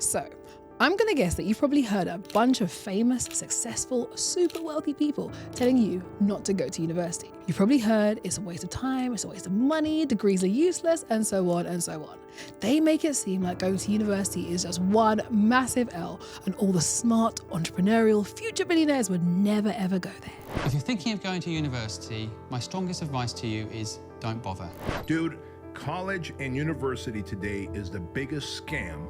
So, I'm gonna guess that you've probably heard a bunch of famous, successful, super wealthy people telling you not to go to university. You've probably heard it's a waste of time, it's a waste of money, degrees are useless, and so on and so on. They make it seem like going to university is just one massive L, and all the smart, entrepreneurial, future billionaires would never ever go there. If you're thinking of going to university, my strongest advice to you is don't bother. Dude, college and university today is the biggest scam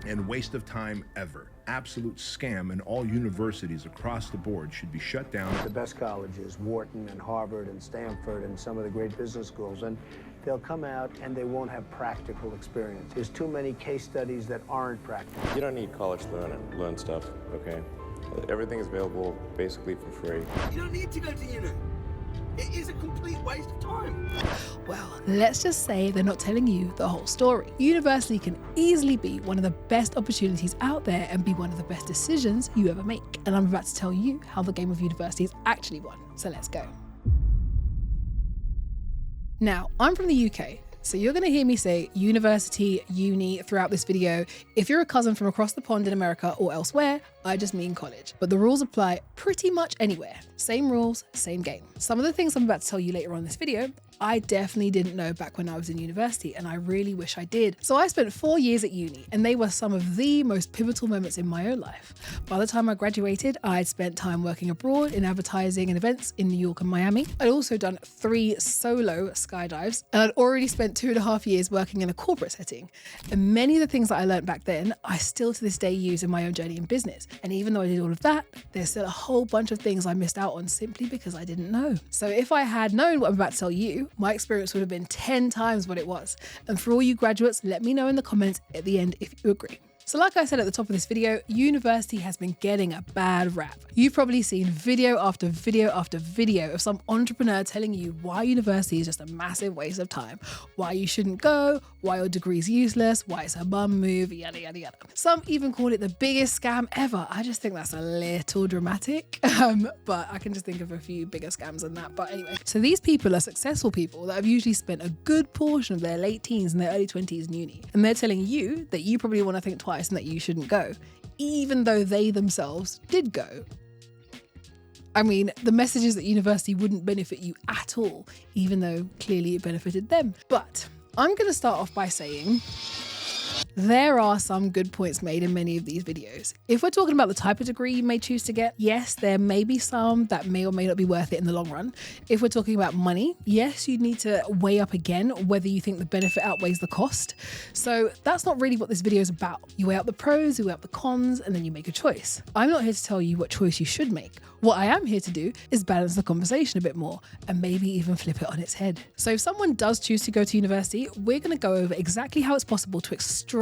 and waste of time ever. Absolute scam, and all universities across the board should be shut down. The best colleges, Wharton and Harvard and Stanford and some of the great business schools, and they'll come out and they won't have practical experience. There's too many case studies that aren't practical. You don't need college to learn stuff, okay? Everything is available basically for free. You don't need to go to uni. It is a complete waste of time. Well, let's just say they're not telling you the whole story. University can easily be one of the best opportunities out there and be one of the best decisions you ever make. And I'm about to tell you how the game of university is actually won. So let's go. Now, I'm from the UK, so you're going to hear me say university, uni throughout this video. If you're a cousin from across the pond in America or elsewhere, I just mean college. But the rules apply pretty much anywhere. Same rules, same game. Some of the things I'm about to tell you later on in this video, I definitely didn't know back when I was in university, and I really wish I did. So I spent 4 years at uni, and they were some of the most pivotal moments in my own life. By the time I graduated, I'd spent time working abroad in advertising and events in New York and Miami. I'd also done 3 solo skydives, and I'd already spent 2.5 years working in a corporate setting. And many of the things that I learned back then, I still to this day use in my own journey in business. And even though I did all of that, there's still a whole bunch of things I missed out on simply because I didn't know. So if I had known what I'm about to tell you, my experience would have been 10 times what it was. And for all you graduates, let me know in the comments at the end if you agree. So like I said at the top of this video, university has been getting a bad rap. You've probably seen video after video after video of some entrepreneur telling you why university is just a massive waste of time, why you shouldn't go, why your degree's useless, why it's a bum move, yada, yada, yada. Some even call it the biggest scam ever. I just think that's a little dramatic, but I can just think of a few bigger scams than that. But anyway, so these people are successful people that have usually spent a good portion of their late teens and their early 20s in uni. And they're telling you that you probably want to think twice and that you shouldn't go, even though they themselves did go. I mean, the message is that university wouldn't benefit you at all, even though clearly it benefited them. But I'm going to start off by saying there are some good points made in many of these videos. If we're talking about the type of degree you may choose to get, yes, there may be some that may or may not be worth it in the long run. If we're talking about money, yes, you need to weigh up again whether you think the benefit outweighs the cost. So that's not really what this video is about. You weigh up the pros, you weigh up the cons, and then you make a choice. I'm not here to tell you what choice you should make. What I am here to do is balance the conversation a bit more and maybe even flip it on its head. So if someone does choose to go to university, we're going to go over exactly how it's possible to extract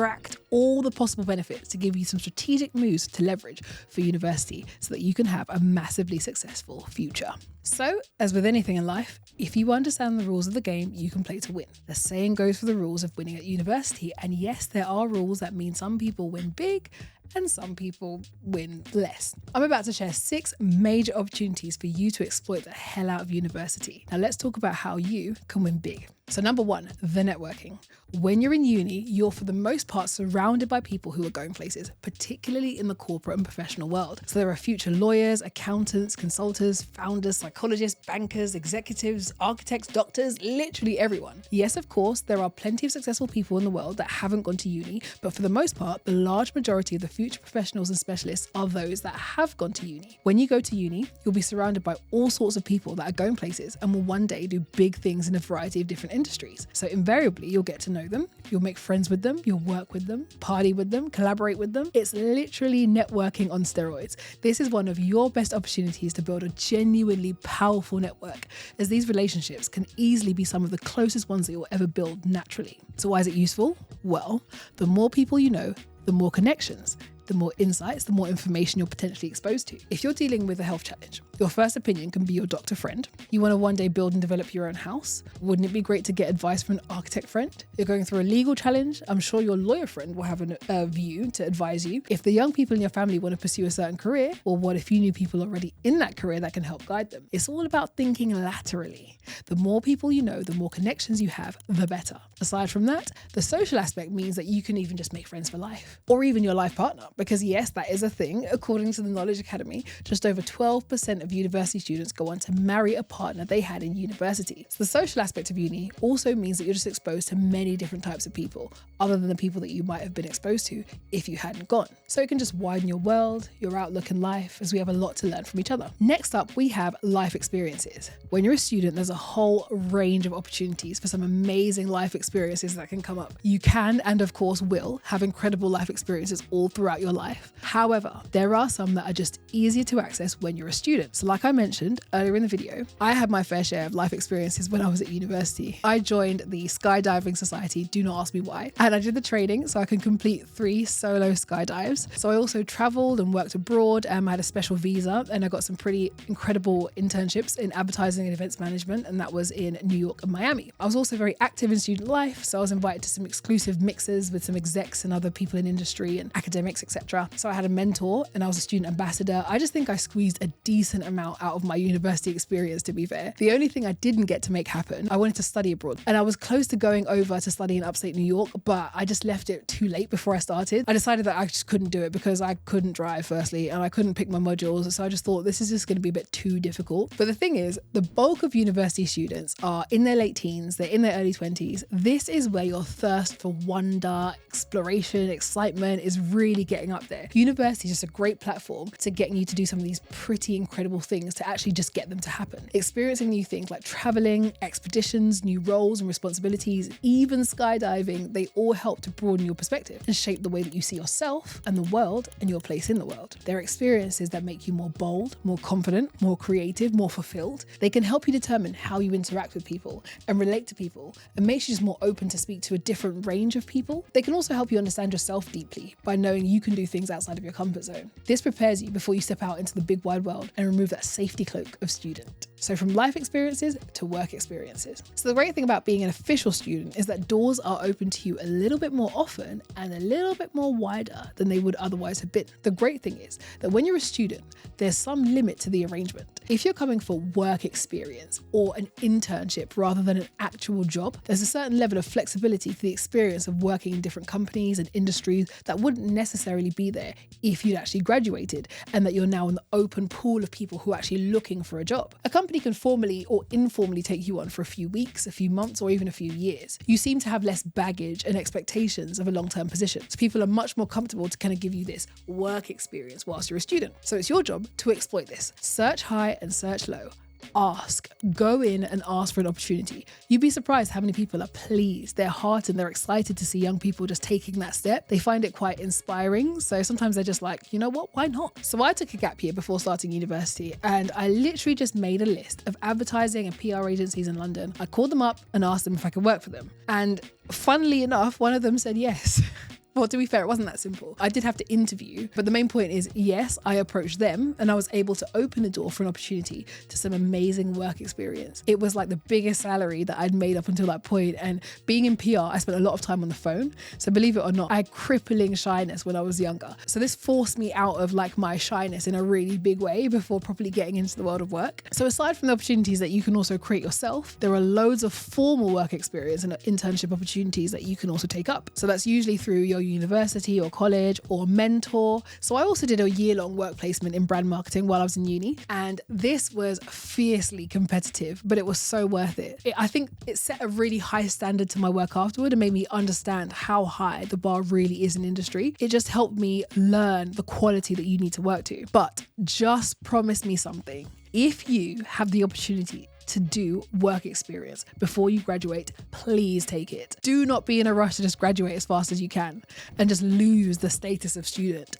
all the possible benefits to give you some strategic moves to leverage for university so that you can have a massively successful future. So, as with anything in life, if you understand the rules of the game, you can play to win. The saying goes for the rules of winning at university, and yes, there are rules that mean some people win big and some people win less. I'm about to share 6 major opportunities for you to exploit the hell out of university. Now let's talk about how you can win big. So number 1, the networking. When you're in uni, you're for the most part surrounded by people who are going places, particularly in the corporate and professional world. So there are future lawyers, accountants, consultants, founders, psychologists, bankers, executives, architects, doctors, literally everyone. Yes, of course, there are plenty of successful people in the world that haven't gone to uni, but for the most part, the large majority of the future professionals and specialists are those that have gone to uni. When you go to uni, you'll be surrounded by all sorts of people that are going places and will one day do big things in a variety of different industries. So invariably, you'll get to know them, you'll make friends with them, you'll work with them, party with them, collaborate with them. It's literally networking on steroids. This is one of your best opportunities to build a genuinely powerful network, as these relationships can easily be some of the closest ones that you'll ever build naturally. So why is it useful? Well, the more people you know, the more connections, the more insights, the more information you're potentially exposed to. If you're dealing with a health challenge Your first opinion can be your doctor friend. You want to one day build and develop your own house. Wouldn't it be great to get advice from an architect friend? You're going through a legal challenge. I'm sure your lawyer friend will have a view to advise you. If the young people in your family want to pursue a certain career, well, what if you knew people already in that career that can help guide them? It's all about thinking laterally. The more people you know, the more connections you have, the better. Aside from that, the social aspect means that you can even just make friends for life, or even your life partner, because yes, that is a thing. According to the Knowledge Academy, just over 12% of university students go on to marry a partner they had in university. So the social aspect of uni also means that you're just exposed to many different types of people, other than the people that you might have been exposed to if you hadn't gone. So it can just widen your world, your outlook in life, as we have a lot to learn from each other. Next up, we have life experiences. When you're a student, there's a whole range of opportunities for some amazing life experiences that can come up. You can, and of course will, have incredible life experiences all throughout your life. However, there are some that are just easier to access when you're a student. So like I mentioned earlier in the video, I had my fair share of life experiences when I was at university. I joined the skydiving society, do not ask me why, and I did the training so I can complete 3 solo skydives. So I also traveled and worked abroad, I had a special visa, and I got some pretty incredible internships in advertising and events management, and that was in New York and Miami. I was also very active in student life, so I was invited to some exclusive mixes with some execs and other people in industry and academics, etc. So I had a mentor and I was a student ambassador. I just think I squeezed a decent amount out of my university experience, to be fair. The only thing I didn't get to make happen, I wanted to study abroad, and I was close to going over to study in upstate New York, but I just left it too late before I started. I decided that I just couldn't do it because I couldn't drive, firstly, and I couldn't pick my modules, so I just thought this is just going to be a bit too difficult. But the thing is, the bulk of university students are in their late teens, they're in their early 20s. This is where your thirst for wonder, exploration, excitement is really getting up there. University is just a great platform to getting you to do some of these pretty incredible things to actually just get them to happen. Experiencing new things like traveling, expeditions, new roles and responsibilities, even skydiving, they all help to broaden your perspective and shape the way that you see yourself and the world and your place in the world. They're experiences that make you more bold, more confident, more creative, more fulfilled. They can help you determine how you interact with people and relate to people, and makes you just more open to speak to a different range of people. They can also help you understand yourself deeply by knowing you can do things outside of your comfort zone. This prepares you before you step out into the big wide world and remove that safety cloak of student. So from life experiences to work experiences. So the great thing about being an official student is that doors are open to you a little bit more often and a little bit more wider than they would otherwise have been. The great thing is that when you're a student, there's some limit to the arrangement. If you're coming for work experience or an internship rather than an actual job, there's a certain level of flexibility to the experience of working in different companies and industries that wouldn't necessarily be there if you'd actually graduated, and that you're now in the open pool of people who are actually looking for a job. A company can formally or informally take you on for a few weeks, a few months, or even a few years. You seem to have less baggage and expectations of a long-term position. So people are much more comfortable to kind of give you this work experience whilst you're a student. So it's your job to exploit this. Search high and search low. Ask, go in and ask for an opportunity. You'd be surprised how many people are pleased, they're heartened, they're excited to see young people just taking that step. They find it quite inspiring. So sometimes they're just like, you know what, why not? So I took a gap year before starting university, and I literally just made a list of advertising and PR agencies in London. I called them up and asked them if I could work for them. And funnily enough, one of them said yes. Well, to be fair, it wasn't that simple. I did have to interview, but the main point is, yes, I approached them and I was able to open the door for an opportunity to some amazing work experience. It was like the biggest salary that I'd made up until that point. And being in PR, I spent a lot of time on the phone. So believe it or not, I had crippling shyness when I was younger. So this forced me out of like my shyness in a really big way before properly getting into the world of work. So aside from the opportunities that you can also create yourself, there are loads of formal work experience and internship opportunities that you can also take up. So that's usually through your university or college or mentor. So I also did a year-long work placement in brand marketing while I was in uni, and this was fiercely competitive, but it was so worth it. I think it set a really high standard to my work afterward and made me understand how high the bar really is in industry. It just helped me learn the quality that you need to work to. But just promise me something. If you have the opportunity to do work experience before you graduate, please take it. Do not be in a rush to just graduate as fast as you can and just lose the status of student.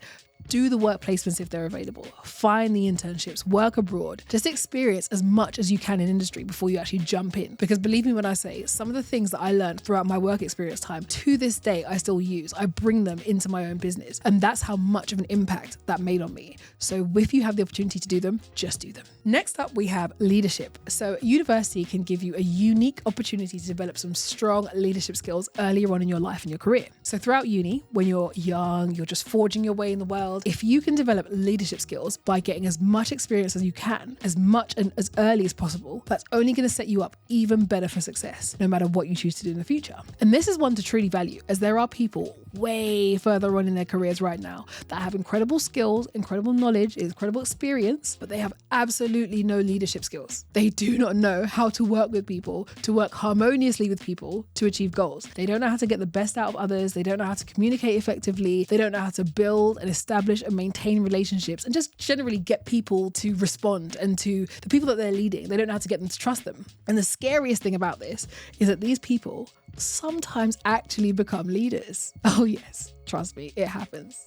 Do the work placements if they're available. Find the internships, work abroad. Just experience as much as you can in industry before you actually jump in. Because believe me when I say, some of the things that I learned throughout my work experience time, to this day, I still use. I bring them into my own business. And that's how much of an impact that made on me. So if you have the opportunity to do them, just do them. Next up, we have leadership. So university can give you a unique opportunity to develop some strong leadership skills earlier on in your life and your career. So throughout uni, when you're young, you're just forging your way in the world, if you can develop leadership skills by getting as much experience as you can, as much and as early as possible, that's only going to set you up even better for success, no matter what you choose to do in the future. And this is one to truly value, as there are people way further on in their careers right now that have incredible skills, incredible knowledge, incredible experience, but they have absolutely no leadership skills. They do not know how to work with people, to work harmoniously with people, to achieve goals. They don't know how to get the best out of others. They don't know how to communicate effectively. They don't know how to build and establish and maintain relationships and just generally get people to respond, and to the people that they're leading, they don't know how to get them to trust them. And the scariest thing about this is that these people sometimes actually become leaders. Oh yes, trust me, it happens.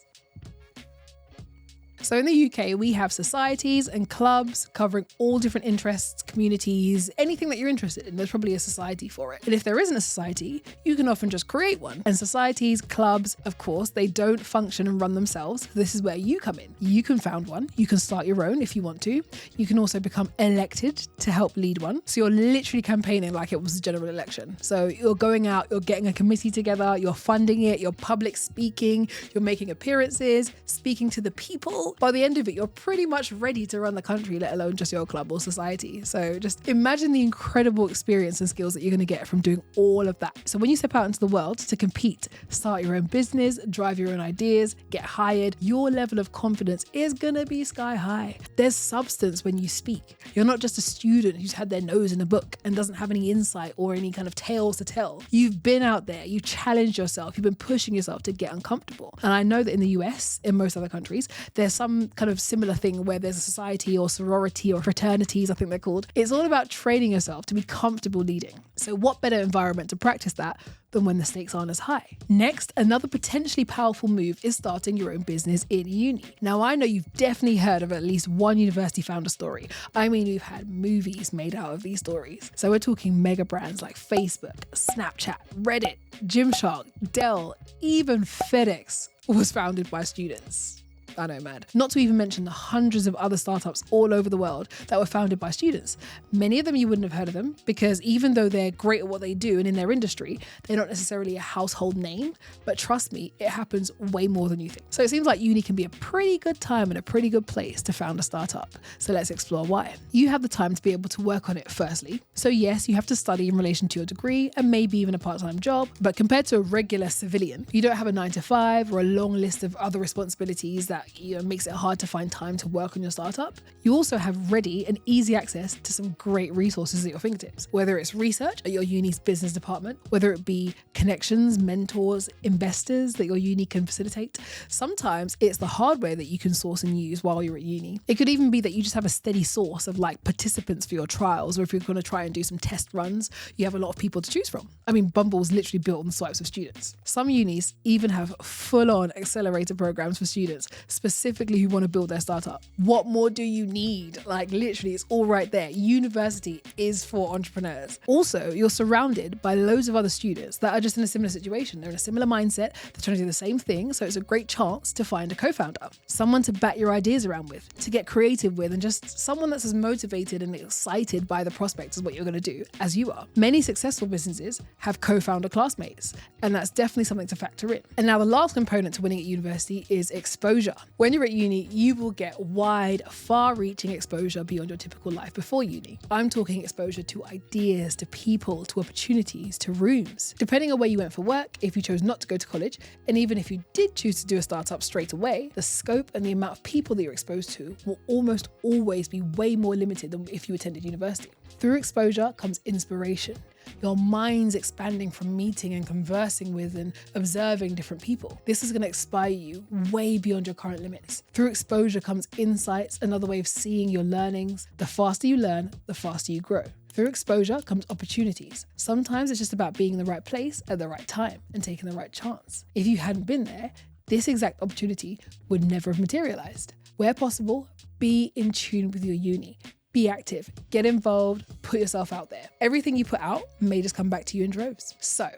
So in the UK, we have societies and clubs covering all different interests, communities, anything that you're interested in. There's probably a society for it. And if there isn't a society, you can often just create one. And societies, clubs, of course, they don't function and run themselves. This is where you come in. You can found one. You can start your own if you want to. You can also become elected to help lead one. So you're literally campaigning like it was a general election. So you're going out, you're getting a committee together, you're funding it, you're public speaking, you're making appearances, speaking to the people. By the end of it, you're pretty much ready to run the country, let alone just your club or society. So just imagine the incredible experience and skills that you're going to get from doing all of that. So when you step out into the world to compete, start your own business, drive your own ideas, get hired, your level of confidence is going to be sky high. There's substance when you speak. You're not just a student who's had their nose in a book and doesn't have any insight or any kind of tales to tell. You've been out there, you've challenged yourself, you've been pushing yourself to get uncomfortable. And I know that in the US, in most other countries, there's some kind of similar thing where there's a society or sorority or fraternities, I think they're called. It's all about training yourself to be comfortable leading. So what better environment to practice that than when the stakes aren't as high? Next, another potentially powerful move is starting your own business in uni. Now, I know you've definitely heard of at least one university founder story. I mean, we've had movies made out of these stories. So we're talking mega brands like Facebook, Snapchat, Reddit, Gymshark, Dell, even FedEx was founded by students. I know, mad. Not to even mention the hundreds of other startups all over the world that were founded by students. Many of them you wouldn't have heard of them, because even though they're great at what they do and in their industry, they're not necessarily a household name. But trust me, it happens way more than you think. So it seems like uni can be a pretty good time and a pretty good place to found a startup. So let's explore why. You have the time to be able to work on it firstly. So yes, you have to study in relation to your degree and maybe even a part-time job. But compared to a regular civilian, you don't have a 9-to-5 or a long list of other responsibilities that makes it hard to find time to work on your startup. You also have ready and easy access to some great resources at your fingertips, whether it's research at your uni's business department, whether it be connections, mentors, investors that your uni can facilitate. Sometimes it's the hardware that you can source and use while you're at uni. It could even be that you just have a steady source of like participants for your trials, or if you're going to try and do some test runs, you have a lot of people to choose from. I mean, Bumble's literally built on swipes of students. Some unis even have full-on accelerator programs for students, specifically who want to build their startup. What more do you need? Like literally, it's all right there. University is for entrepreneurs. Also, you're surrounded by loads of other students that are just in a similar situation. They're in a similar mindset. They're trying to do the same thing. So it's a great chance to find a co-founder, someone to bat your ideas around with, to get creative with, and just someone that's as motivated and excited by the prospects of what you're going to do as you are. Many successful businesses have co-founder classmates, and that's definitely something to factor in. And now the last component to winning at university is exposure. When you're at uni, you will get wide, far-reaching exposure beyond your typical life before uni. I'm talking exposure to ideas, to people, to opportunities, to rooms. Depending on where you went for work, if you chose not to go to college, and even if you did choose to do a startup straight away, the scope and the amount of people that you're exposed to will almost always be way more limited than if you attended university. Through exposure comes inspiration. Your mind's expanding from meeting and conversing with and observing different people. This is going to inspire you way beyond your current limits. Through exposure comes insights, another way of seeing your learnings. The faster you learn, the faster you grow. Through exposure comes opportunities. Sometimes it's just about being in the right place at the right time and taking the right chance. If you hadn't been there, this exact opportunity would never have materialized. Where possible, be in tune with your uni. Be active, get involved, put yourself out there. Everything you put out may just come back to you in droves. So,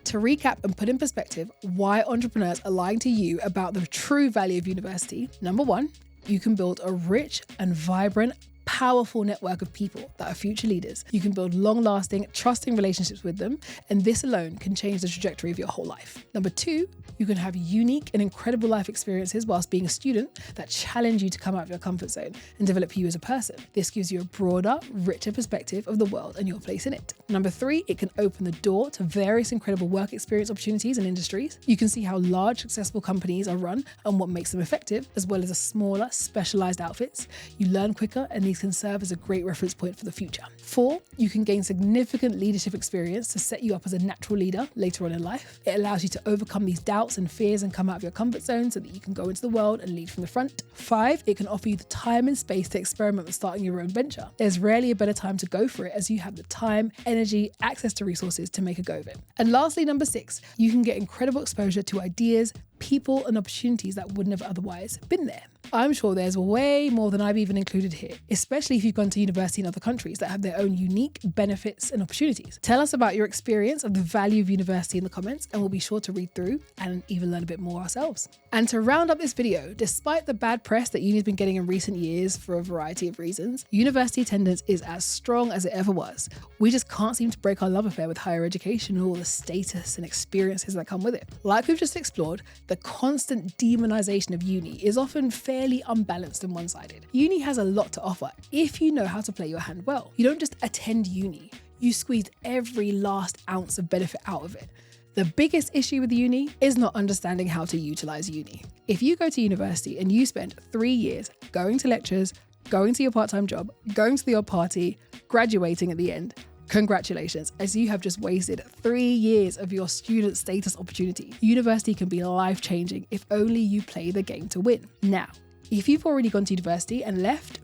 to recap and put in perspective why entrepreneurs are lying to you about the true value of university, number one, you can build a rich and vibrant, powerful network of people that are future leaders. You can build long-lasting, trusting relationships with them, and this alone can change the trajectory of your whole life. Number two, you can have unique and incredible life experiences whilst being a student that challenge you to come out of your comfort zone and develop you as a person. This gives you a broader, richer perspective of the world and your place in it. Number three, it can open the door to various incredible work experience opportunities and industries. You can see how large, successful companies are run and what makes them effective, as well as the smaller, specialized outfits. You learn quicker, and these can serve as a great reference point for the future. Four, you can gain significant leadership experience to set you up as a natural leader later on in life. It allows you to overcome these doubts and fears and come out of your comfort zone so that you can go into the world and lead from the front. Five, it can offer you the time and space to experiment with starting your own venture. There's rarely a better time to go for it, as you have the time, energy, access to resources to make a go of it. And lastly, number six, you can get incredible exposure to ideas, people, and opportunities that wouldn't have otherwise been there. I'm sure there's way more than I've even included here, especially if you've gone to university in other countries that have their own unique benefits and opportunities. Tell us about your experience of the value of university in the comments, and we'll be sure to read through and even learn a bit more ourselves. And to round up this video, despite the bad press that uni's been getting in recent years for a variety of reasons, university attendance is as strong as it ever was. We just can't seem to break our love affair with higher education and all the status and experiences that come with it. Like we've just explored, the constant demonization of uni is often fairly unbalanced and one-sided. Uni has a lot to offer if you know how to play your hand well. You don't just attend uni, you squeeze every last ounce of benefit out of it. The biggest issue with uni is not understanding how to utilize uni. If you go to university and you spend 3 years going to lectures, going to your part-time job, going to the odd party, graduating at the end, congratulations, as you have just wasted 3 years of your student status opportunity. University can be life-changing if only you play the game to win. Now, if you've already gone to university and left,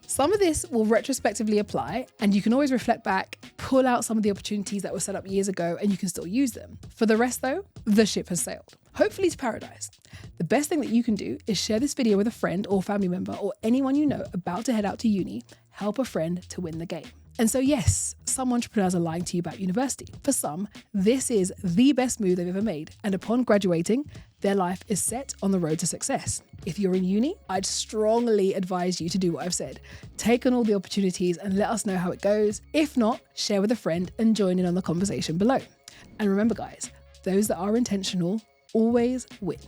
some of this will retrospectively apply, and you can always reflect back, pull out some of the opportunities that were set up years ago, and you can still use them. For the rest though, the ship has sailed, hopefully to paradise. The best thing that you can do is share this video with a friend or family member or anyone you know about to head out to uni. Help a friend to win the game. And so yes, some entrepreneurs are lying to you about university. For some, this is the best move they've ever made, and upon graduating, their life is set on the road to success. If you're in uni, I'd strongly advise you to do what I've said. Take on all the opportunities and let us know how it goes. If not, share with a friend and join in on the conversation below. And remember guys, those that are intentional always win.